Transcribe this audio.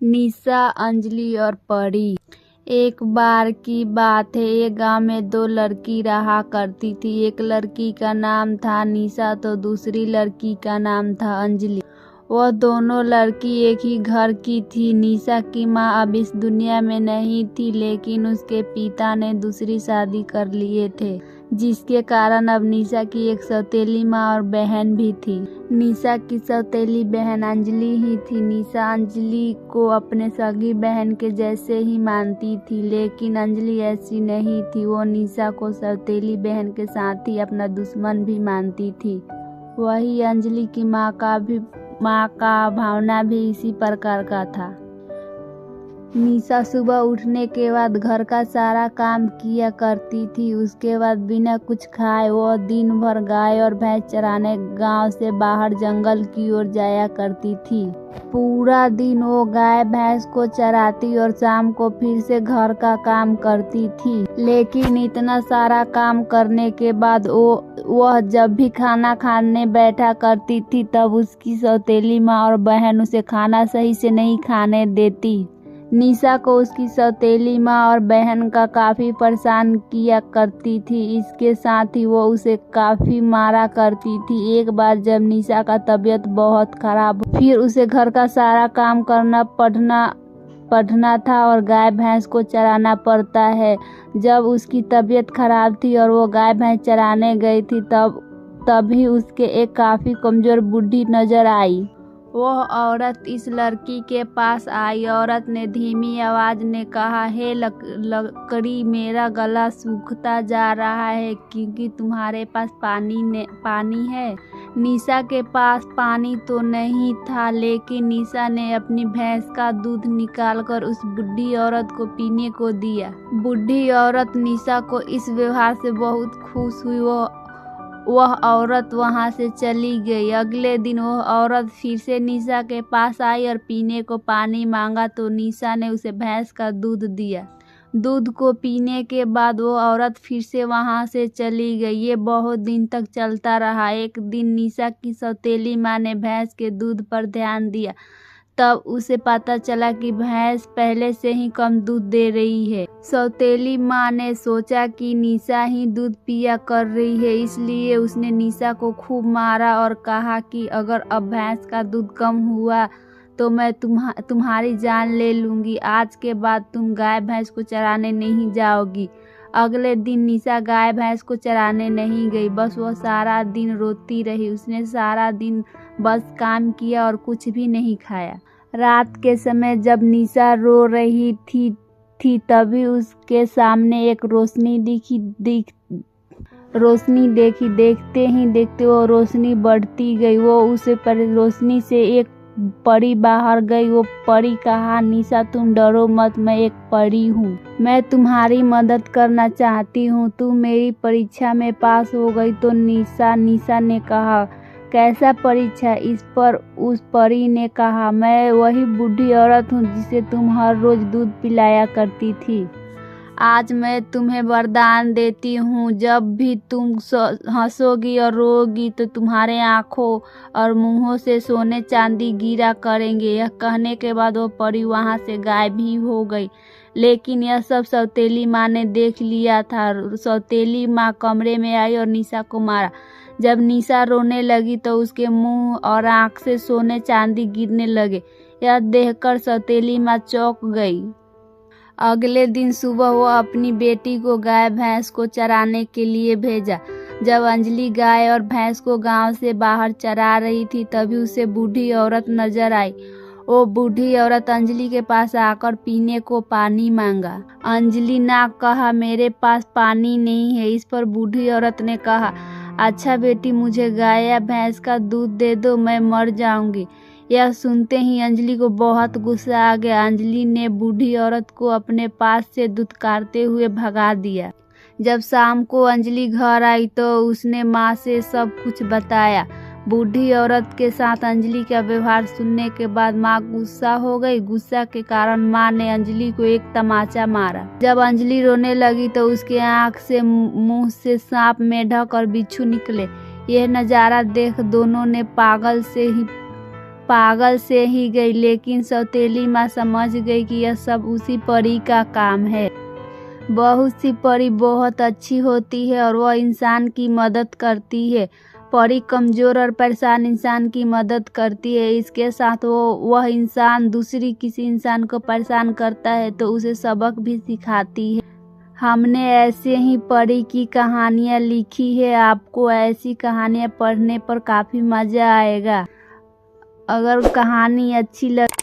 निशा, अंजलि और परी। एक बार की बात है, एक गांव में दो लड़की रहा करती थी। एक लड़की का नाम था निशा तो दूसरी लड़की का नाम था अंजलि। वह दोनों लड़की एक ही घर की थी। निशा की माँ अब इस दुनिया में नहीं थी, लेकिन उसके पिता ने दूसरी शादी कर लिए थे, जिसके कारण अब निशा की एक सौतेली माँ और बहन भी थी। निशा की सौतेली बहन अंजलि ही थी। निशा अंजलि को अपने सगी बहन के जैसे ही मानती थी, लेकिन अंजलि ऐसी नहीं थी। वो निशा को सौतेली बहन के साथ ही अपना दुश्मन भी मानती थी। वही अंजलि की माँ का भावना भी इसी प्रकार का था। निशा सुबह उठने के बाद घर का सारा काम किया करती थी। उसके बाद बिना कुछ खाए वह दिन भर गाय और भैंस चराने गांव से बाहर जंगल की ओर जाया करती थी। पूरा दिन वो गाय भैंस को चराती और शाम को फिर से घर का काम करती थी। लेकिन इतना सारा काम करने के बाद वह जब भी खाना खाने बैठा करती थी, तब उसकी सौतेली माँ और बहन उसे खाना सही से नहीं खाने देती। निशा को उसकी सौतेली माँ और बहन का काफी परेशान किया करती थी। इसके साथ ही वो उसे काफी मारा करती थी। एक बार जब निशा का तबीयत बहुत खराब, फिर उसे घर का सारा काम करना पढ़ना था और गाय भैंस को चराना पड़ता है। जब उसकी तबीयत खराब थी और वो गाय भैंस चराने गई थी, तभी उसके एक काफी कमजोर बूढ़ी नजर आई। वह औरत इस लड़की के पास आई। औरत ने धीमी आवाज में कहा, हे लकड़ी, मेरा गला सूखता जा रहा है, क्योंकि तुम्हारे पास पानी है। निशा के पास पानी तो नहीं था, लेकिन निशा ने अपनी भैंस का दूध निकालकर उस बूढ़ी औरत को पीने को दिया। बूढ़ी औरत निशा को इस व्यवहार से बहुत खुश हुई। वह औरत वहां से चली गई। अगले दिन वह औरत फिर से निशा के पास आई और पीने को पानी मांगा तो निशा ने उसे भैंस का दूध दिया। दूध को पीने के बाद वो औरत फिर से वहां से चली गई। ये बहुत दिन तक चलता रहा। एक दिन निशा की सौतेली माँ ने भैंस के दूध पर ध्यान दिया। तब उसे पता चला कि भैंस पहले से ही कम दूध दे रही है। सौतेली माँ ने सोचा कि निशा ही दूध पिया कर रही है, इसलिए उसने निशा को खूब मारा और कहा कि अगर अब भैंस का दूध कम हुआ तो मैं तुम्हारी जान ले लूंगी। आज के बाद तुम गाय भैंस को चराने नहीं जाओगी। अगले दिन निशा गाय भैंस को चराने नहीं गई, बस वह सारा दिन रोती रही। उसने सारा दिन बस काम किया और कुछ भी नहीं खाया। रात के समय जब निशा रो रही थी तभी उसके सामने एक रोशनी देखी। देखते ही देखते वो रोशनी बढ़ती गई। वो उस रोशनी से एक परी बाहर गई। वो परी कहा, निशा तुम डरो मत, मैं एक परी हूँ, मैं तुम्हारी मदद करना चाहती हूँ। तुम मेरी परीक्षा में पास हो गई तो निशा ने कहा, कैसा परीक्षा? इस पर उस परी ने कहा, मैं वही बूढ़ी औरत हूँ जिसे तुम हर रोज दूध पिलाया करती थी। आज मैं तुम्हें वरदान देती हूँ, जब भी तुम हंसोगी और रोगी तो तुम्हारे आँखों और मुंहों से सोने चांदी गिरा करेंगे। यह कहने के बाद वो परी वहां से गायब ही हो गई। लेकिन यह सब सौतेली माँ ने देख लिया था। सौतेली माँ कमरे में आई और निशा को मारा। जब निशा रोने लगी तो उसके मुंह और आँख से सोने चांदी गिरने लगे। यह देखकर सौतेली माँ चौंक गई। अगले दिन सुबह वो अपनी बेटी को गाय भैंस को चराने के लिए भेजा। जब अंजलि गाय और भैंस को गांव से बाहर चरा रही थी, तभी उसे बूढ़ी औरत नजर आई। वो बूढ़ी औरत अंजलि के पास आकर पीने को पानी मांगा। अंजलि ने कहा, मेरे पास पानी नहीं है। इस पर बूढ़ी औरत ने कहा, अच्छा बेटी, मुझे गाय या भैंस का दूध दे दो, मैं मर जाऊंगी। यह सुनते ही अंजलि को बहुत गुस्सा आ गया। अंजलि ने बूढ़ी औरत को अपने पास से धुतकारते हुए भगा दिया। जब शाम को अंजलि घर आई तो उसने माँ से सब कुछ बताया। बूढ़ी औरत के साथ अंजलि का व्यवहार सुनने के बाद माँ गुस्सा हो गई। गुस्सा के कारण माँ ने अंजलि को एक तमाचा मारा। जब अंजलि रोने लगी तो उसके आँख से मुंह से सांप, मेढक और बिच्छू निकले। यह नजारा देख दोनों ने पागल से ही गई, लेकिन सौतेली माँ समझ गई कि यह सब उसी परी का काम है। बहुत सी परी बहुत अच्छी होती है और वह इंसान की मदद करती है। परी कमज़ोर और परेशान इंसान की मदद करती है। इसके साथ वह इंसान दूसरी किसी इंसान को परेशान करता है तो उसे सबक भी सिखाती है। हमने ऐसे ही परी की कहानियाँ लिखी है। आपको ऐसी कहानियाँ पढ़ने पर काफ़ी मज़ा आएगा। अगर कहानी अच्छी लगे